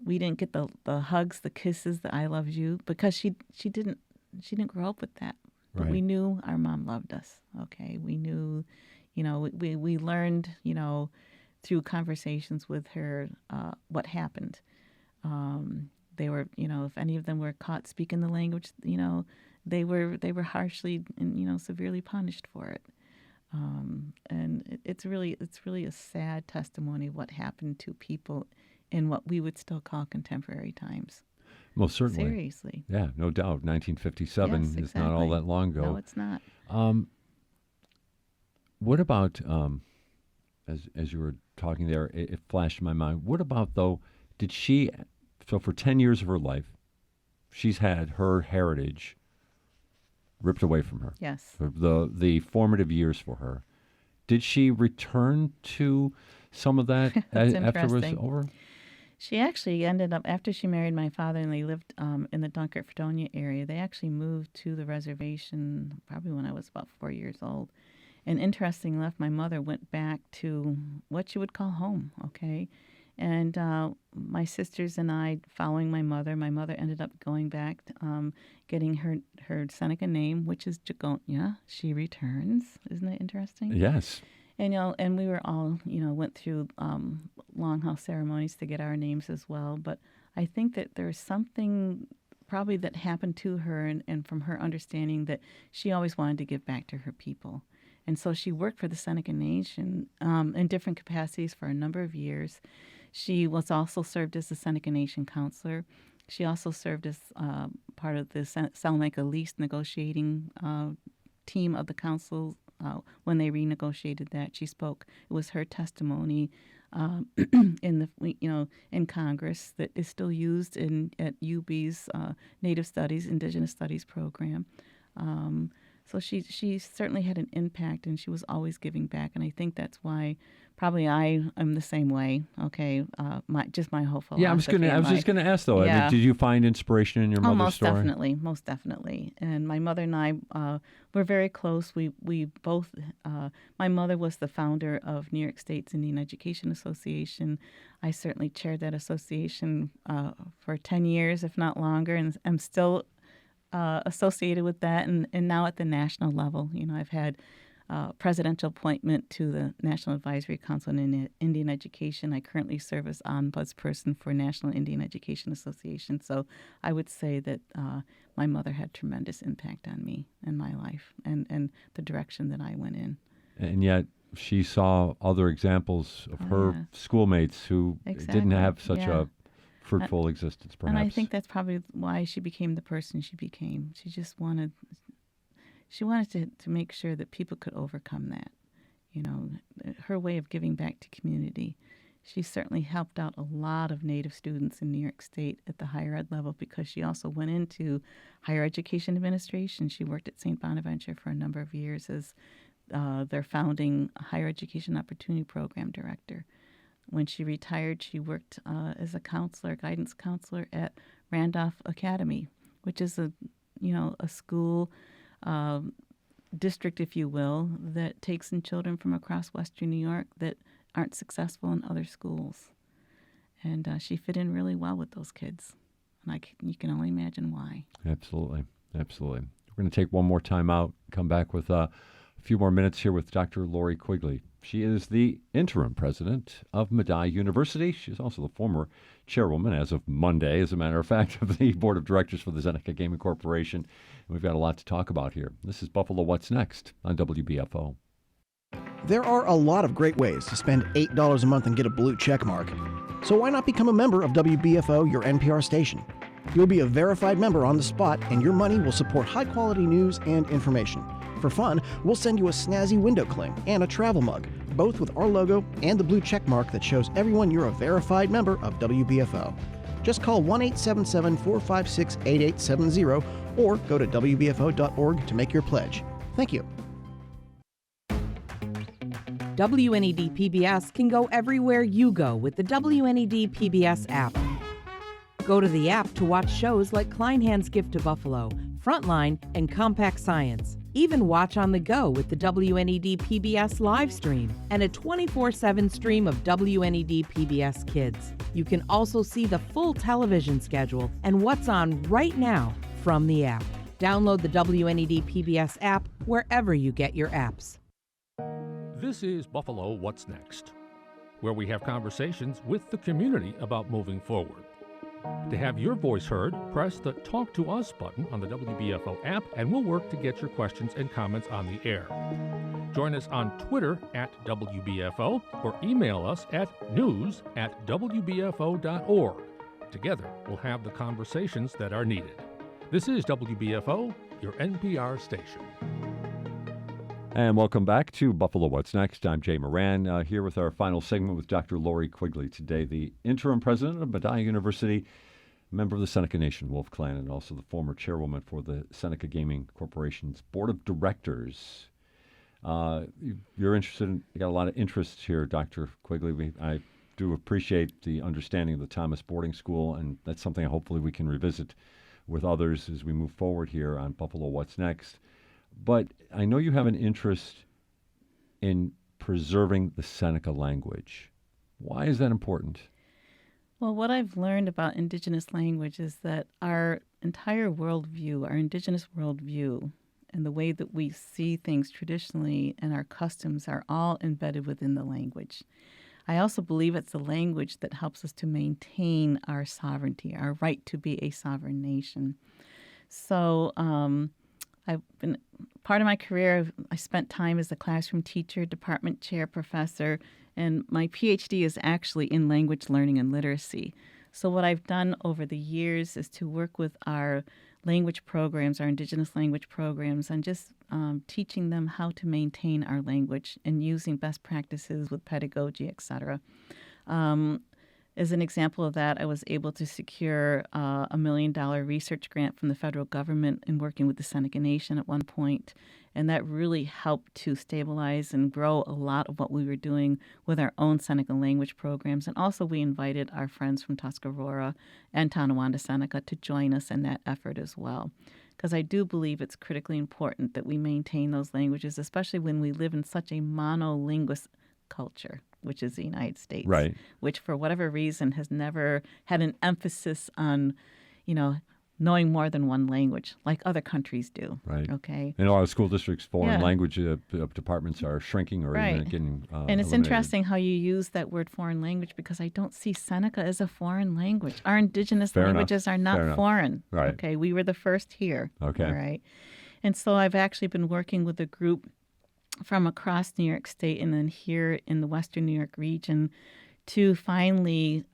We didn't get the hugs, the kisses, the I love you, because she didn't grow up with that. But right. We knew our mom loved us. Okay, we knew, we learned, through conversations with her, what happened. They were, if any of them were caught speaking the language, they were harshly and severely punished for it. And it's really a sad testimony of what happened to people in what we would still call contemporary times. Most certainly. Seriously. Yeah, no doubt. 1957 Yes, is not all that long ago. No, it's not. What about, as you were talking there, it flashed in my mind, what about, though, so for 10 years of her life, she's had her heritage ripped away from her. Yes. The formative years for her. Did she return to some of that after it was over? She actually ended up, after she married my father and they lived in the Dunkirk-Fredonia area, they actually moved to the reservation probably when I was about 4 years old. And interestingly enough, my mother went back to what you would call home, okay? And my sisters and I, following my mother ended up going back, getting her Seneca name, which is Jagonya. She returns. Isn't that interesting? Yes. And, and we were all, went through longhouse ceremonies to get our names as well. But I think that there's something probably that happened to her and from her understanding that she always wanted to give back to her people. And so she worked for the Seneca Nation in different capacities for a number of years. She was also served as the Seneca Nation counselor. She also served as part of the Seneca lease negotiating team of the council. When they renegotiated that, she spoke. It was her testimony in Congress that is still used at UB's Native Studies, Indigenous Studies program. So she certainly had an impact, and she was always giving back. And I think that's why probably I am the same way. Okay, my whole philosophy. Yeah, I was just gonna ask though. Yeah. I mean, did you find inspiration in your mother's story? Most definitely. And my mother and I were very close. We both. My mother was the founder of New York State's Indian Education Association. I certainly chaired that association for 10 years, if not longer, and I'm still associated with that. And now at the national level, I've had presidential appointment to the National Advisory Council on Indian Education. I currently serve as ombudsperson for National Indian Education Association. So I would say that my mother had tremendous impact on me and my life and the direction that I went in. And yet she saw other examples of her schoolmates who didn't have such a fruitful existence, perhaps. And I think that's probably why she became the person she became. She just wanted to make sure that people could overcome that. Her way of giving back to community. she certainly helped out a lot of Native students in New York State at the higher ed level because she also went into higher education administration. She worked at St. Bonaventure for a number of years as their founding higher education opportunity program director. When she retired, she worked as a counselor, guidance counselor at Randolph Academy, which is a school district, if you will, that takes in children from across Western New York that aren't successful in other schools. And she fit in really well with those kids. And you can only imagine why. Absolutely. Absolutely. We're going to take one more time out, come back with a few more minutes here with Dr. Lori Quigley. She is the interim president of Medaille University. She's also the former chairwoman, as of Monday, as a matter of fact, of the board of directors for the Seneca Gaming Corporation. And we've got a lot to talk about here. This is Buffalo What's Next on WBFO. There are a lot of great ways to spend $8 a month and get a blue check mark. So why not become a member of WBFO, your NPR station? You'll be a verified member on the spot, and your money will support high-quality news and information. For fun, we'll send you a snazzy window cling and a travel mug, both with our logo and the blue check mark that shows everyone you're a verified member of WBFO. Just call 1-877-456-8870 or go to WBFO.org to make your pledge. Thank you. WNED PBS can go everywhere you go with the WNED PBS app. Go to the app to watch shows like Kleinhand's Gift to Buffalo, Frontline, and Compact Science. Even watch on the go with the WNED PBS live stream and a 24/7 stream of WNED PBS Kids. You can also see the full television schedule and what's on right now from the app. Download the WNED PBS app wherever you get your apps. This is Buffalo What's Next, where we have conversations with the community about moving forward. To have your voice heard, press the Talk to Us button on the WBFO app, and we'll work to get your questions and comments on the air. Join us on Twitter at WBFO or email us at news@wbfo.org. Together, we'll have the conversations that are needed. This is WBFO, your NPR station. And welcome back to Buffalo What's Next. I'm Jay Moran, here with our final segment with Dr. Lori Quigley today, the interim president of Medaille University, member of the Seneca Nation Wolf Clan, and also the former chairwoman for the Seneca Gaming Corporation's board of directors. You're interested in, you got a lot of interests here, Dr. Quigley. I do appreciate the understanding of the Thomas Boarding School, and that's something hopefully we can revisit with others as we move forward here on Buffalo What's Next. But I know you have an interest in preserving the Seneca language. Why is that important? Well, what I've learned about indigenous language is that our entire worldview, our indigenous worldview, and the way that we see things traditionally and our customs are all embedded within the language. I also believe it's the language that helps us to maintain our sovereignty, our right to be a sovereign nation. So, I've been part of my career, I spent time as a classroom teacher, department chair, professor, and my PhD is actually in language learning and literacy. So what I've done over the years is to work with our language programs, our indigenous language programs, and just teaching them how to maintain our language and using best practices with pedagogy, et cetera. As an example of that, I was able to secure a $1 million research grant from the federal government in working with the Seneca Nation at one point, and that really helped to stabilize and grow a lot of what we were doing with our own Seneca language programs. And also we invited our friends from Tuscarora and Tonawanda Seneca to join us in that effort as well, because I do believe it's critically important that we maintain those languages, especially when we live in such a monolingual culture, which is the United States, right? Which, for whatever reason, has never had an emphasis on, knowing more than one language, like other countries do. Right. Okay. In a lot of school districts, foreign language departments are shrinking or even getting and it's eliminated. interesting how you use that word foreign language, because I don't see Seneca as a foreign language. Our indigenous languages are not foreign. Right. Okay. We were the first here. Okay. All right. And so I've actually been working with a group from across New York State and then here in the Western New York region to finally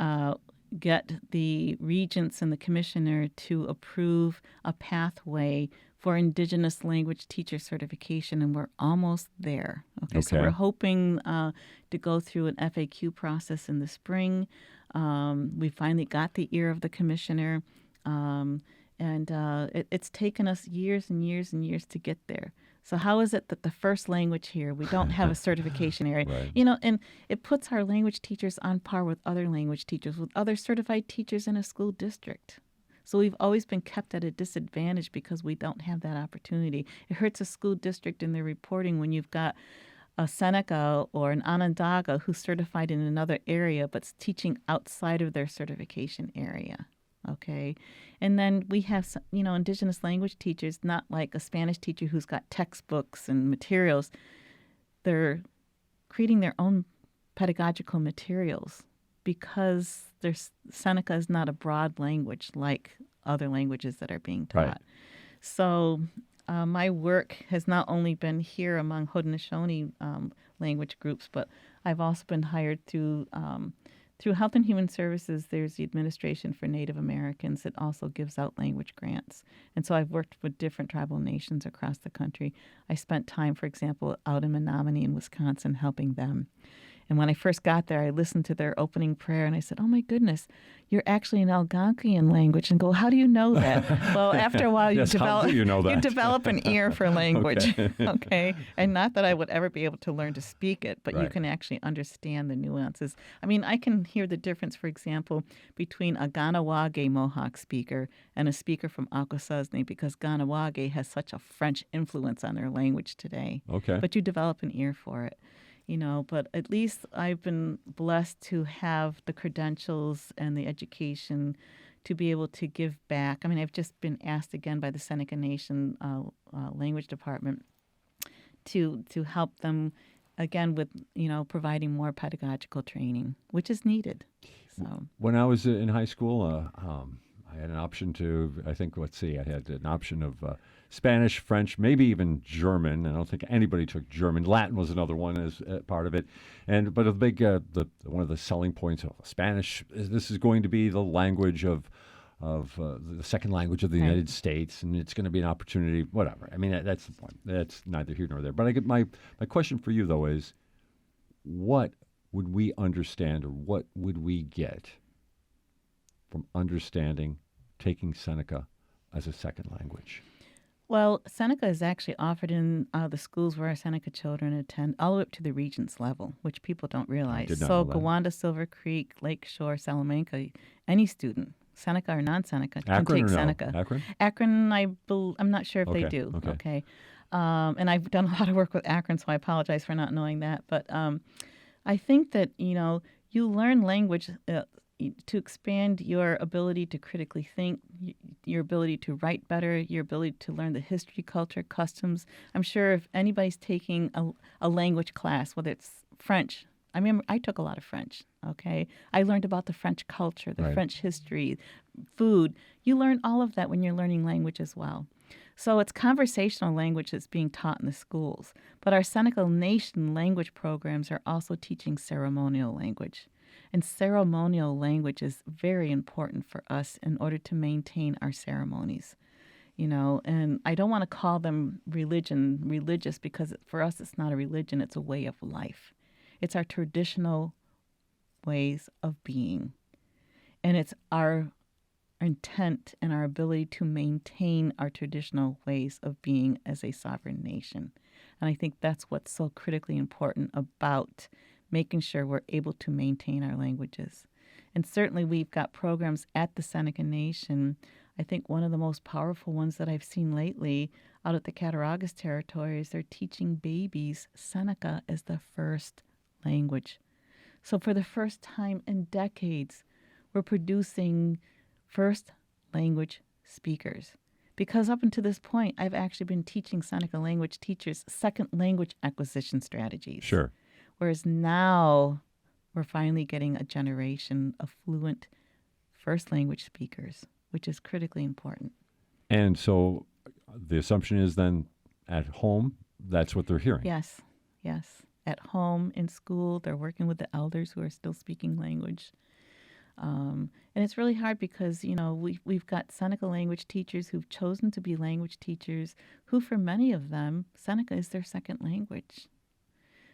get the regents and the commissioner to approve a pathway for Indigenous language teacher certification, and we're almost there. So Okay. we're hoping to go through an FAQ process in the spring. We finally got the ear of the commissioner, and it's taken us years and years and years to get there. So how is it that the first language here, we don't have a certification area? Right. You know, and it puts our language teachers on par with other language teachers, with other certified teachers in a school district. So we've always been kept at a disadvantage because we don't have that opportunity. It hurts a school district in their reporting when you've got a Seneca or an Onondaga who's certified in another area but's teaching outside of their certification area. Okay. And then we have, Indigenous language teachers, not like a Spanish teacher who's got textbooks and materials. They're creating their own pedagogical materials because Seneca is not a broad language like other languages that are being taught. Right. So my work has not only been here among Haudenosaunee language groups, but I've also been hired through Health and Human Services. There's the Administration for Native Americans that also gives out language grants. And so I've worked with different tribal nations across the country. I spent time, for example, out in Menominee in Wisconsin helping them. And when I first got there, I listened to their opening prayer, and I said, "Oh, my goodness, you're actually an Algonquian language." And go, "How do you know that?" Well, after a while, you Yes, how do you know that? you develop an ear for language, Okay. okay? And not that I would ever be able to learn to speak it, but you Right. can actually understand the nuances. I mean, I can hear the difference, for example, between a Ganawage Mohawk speaker and a speaker from Akwesasne, because Ganawage has such a French influence on their language today. Okay. But you develop an ear for it. But at least I've been blessed to have the credentials and the education to be able to give back. I mean, I've just been asked again by the Seneca Nation Language Department to help them again with, providing more pedagogical training, which is needed. So When I was in high school, I had an option I had an option of Spanish, French, maybe even German. I don't think anybody took German. Latin was another one as part of it. But a big, one of the selling points of Spanish is this is going to be the language of the second language of the Right. United States, and it's going to be an opportunity, whatever. I mean, that's the point. That's neither here nor there. But I get my question for you, though, is what would we understand or what would we get from understanding taking Seneca as a second language? Well, Seneca is actually offered in the schools where our Seneca children attend, all the way up to the Regents level, which people don't realize. did not So know that. Gowanda, Silver Creek, Lakeshore, Salamanca, any student, Seneca or non-Seneca, can Akron take or no? Seneca. Akron? Akron, I'm not sure if they Okay, do. okay. And I've done a lot of work with Akron, so I apologize for not knowing that. But I think that, you learn language to expand your ability to critically think, your ability to write better, your ability to learn the history, culture, customs. I'm sure if anybody's taking a language class, whether it's French, I remember I took a lot of French, okay? I learned about the French culture, the Right. French history, food. You learn all of that when you're learning language as well. So it's conversational language that's being taught in the schools. But our Seneca Nation language programs are also teaching ceremonial language. And ceremonial language is very important for us in order to maintain our ceremonies. And I don't want to call them religious, because for us it's not a religion, it's a way of life. It's our traditional ways of being. And it's our intent and our ability to maintain our traditional ways of being as a sovereign nation. And I think that's what's so critically important about making sure we're able to maintain our languages. And certainly we've got programs at the Seneca Nation. I think one of the most powerful ones that I've seen lately out at the Cattaraugus Territory is they're teaching babies Seneca as the first language. So for the first time in decades, we're producing first language speakers. Because up until this point, I've actually been teaching Seneca language teachers second language acquisition strategies. Sure. Whereas now we're finally getting a generation of fluent first language speakers, which is critically important. And so the assumption is then at home, that's what they're hearing. Yes. At home, in school, they're working with the elders who are still speaking language. And it's really hard because, we've got Seneca language teachers who've chosen to be language teachers who, for many of them, Seneca is their second language.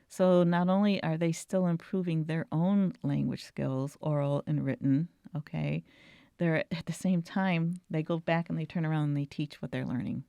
So not only are they still improving their own language skills, oral and written, okay, they're at the same time, they go back and they turn around and they teach what they're learning.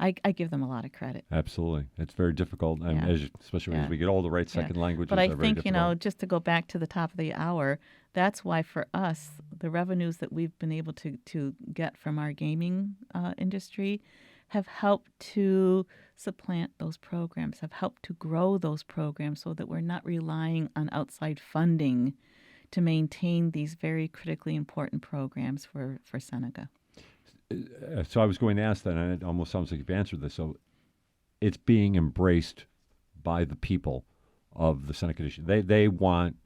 I give them a lot of credit. Absolutely. It's very difficult, and especially as we get older, right? Second languages But I are very think, difficult. just to go back to the top of the hour, that's why for us, the revenues that we've been able to get from our gaming industry have helped to supplant those programs, have helped to grow those programs so that we're not relying on outside funding to maintain these very critically important programs for Seneca. So I was going to ask that, and it almost sounds like you've answered this. So it's being embraced by the people of the Seneca Nation. They want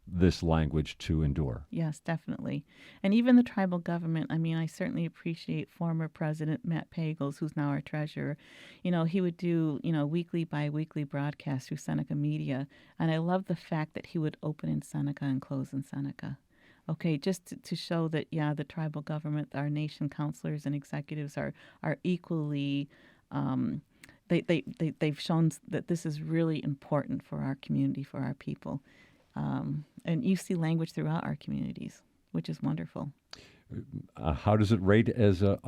this language to endure. Yes, definitely. And even the tribal government, I certainly appreciate former President Matt Pagels, who's now our treasurer. He would do, weekly, bi-weekly broadcasts through Seneca Media. And I love the fact that he would open in Seneca and close in Seneca. Okay, just to show that, the tribal government, our nation counselors and executives are equally, they've shown that this is really important for our community, for our people. And you see language throughout our communities, which is wonderful. How does it rate as a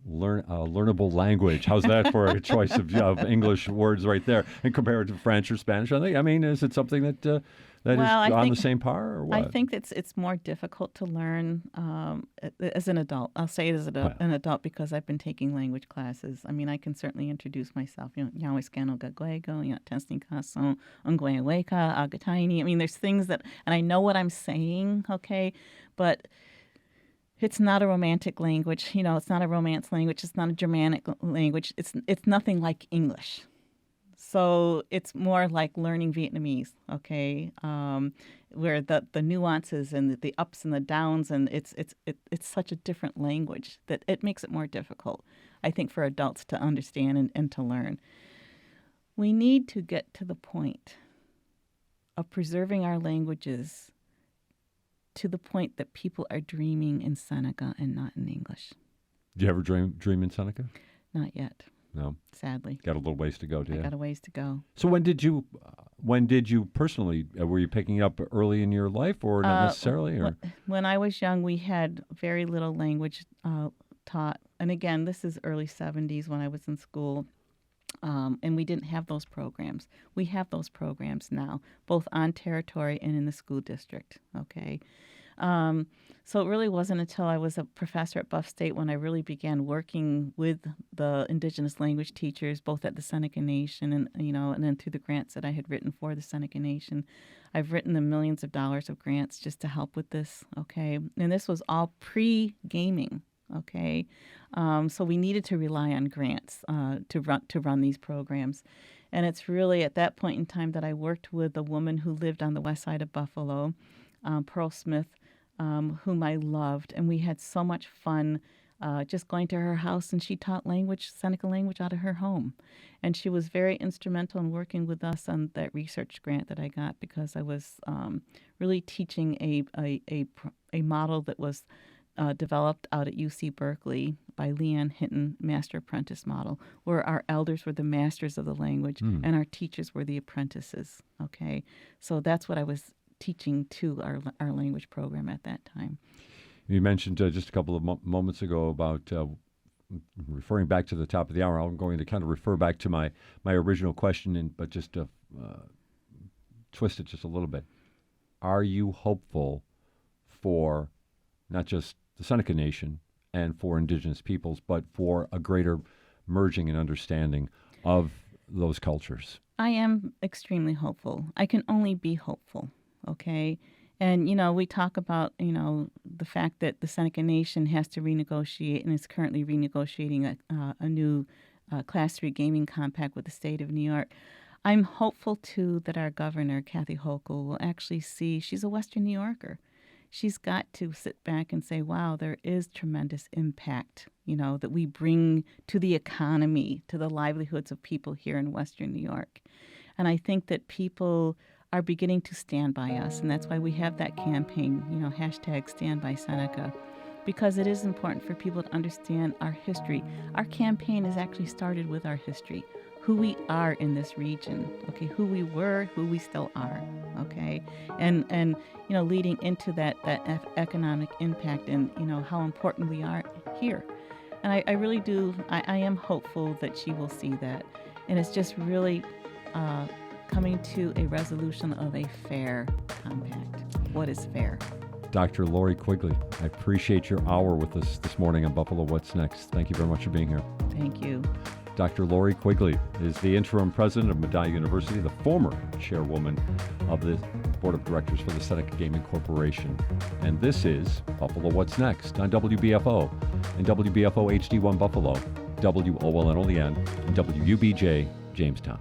learnable language? How's that for a choice of English words right there? And compared to French or Spanish, is it something that is on the same par, or what? I think it's more difficult to learn as an adult. I'll say it as an adult because I've been taking language classes. I can certainly introduce myself. Yawiskano Gagwego, Tesnikaso, Ungweweka, Agataini. There's things that, and I know what I'm saying, okay, but it's not a romantic language. It's not a Romance language. It's not a Germanic language. It's nothing like English. So it's more like learning Vietnamese, okay, where the nuances and the ups and the downs, and it's such a different language that it makes it more difficult, I think, for adults to understand and to learn. We need to get to the point of preserving our languages to the point that people are dreaming in Seneca and not in English. Do you ever dream in Seneca? Not yet. No. Sadly. Got a little ways to go, do you? I got a ways to go. So when did you personally, were you picking up early in your life or not necessarily? Or? When I was young, we had very little language taught. And again, this is early 70s when I was in school. And we didn't have those programs. We have those programs now, both on territory and in the school district, okay? So it really wasn't until I was a professor at Buff State when I really began working with the indigenous language teachers, both at the Seneca Nation and then through the grants that I had written for the Seneca Nation. I've written them millions of dollars of grants just to help with this, okay? And this was all pre-gaming. Okay, so we needed to rely on grants to run these programs, and it's really at that point in time that I worked with a woman who lived on the west side of Buffalo, Pearl Smith, whom I loved, and we had so much fun just going to her house, and she taught Seneca language out of her home, and she was very instrumental in working with us on that research grant that I got because I was really teaching a model that was developed out at UC Berkeley by Leanne Hinton, Master Apprentice Model, where our elders were the masters of the language and our teachers were the apprentices, okay? So that's what I was teaching to our language program at that time. You mentioned just a couple of moments ago about referring back to the top of the hour. I'm going to kind of refer back to my original question, but just to twist it just a little bit. Are you hopeful for not just the Seneca Nation and for indigenous peoples, but for a greater merging and understanding of those cultures? I am extremely hopeful. I can only be hopeful, okay? And, we talk about, the fact that the Seneca Nation has to renegotiate and is currently renegotiating a new Class 3 gaming compact with the state of New York. I'm hopeful, too, that our governor, Kathy Hochul, will actually see she's a Western New Yorker. She's got to sit back and say, wow, there is tremendous impact, that we bring to the economy, to the livelihoods of people here in Western New York. And I think that people are beginning to stand by us. And that's why we have that campaign, hashtag Stand by Seneca, because it is important for people to understand our history. Our campaign is actually started with our history, who we are in this region, okay, who we were, who we still are, okay, and leading into that economic impact and, how important we are here. And I really do, I am hopeful that she will see that. And it's just really coming to a resolution of a fair compact. What is fair? Dr. Lori Quigley, I appreciate your hour with us this morning on Buffalo What's Next. Thank you very much for being here. Thank you. Dr. Lori Quigley is the interim president of Medallia University, the former chairwoman of the board of directors for the Seneca Gaming Corporation. And this is Buffalo What's Next on WBFO and WBFO HD1 Buffalo, WOLN Olean, and WUBJ Jamestown.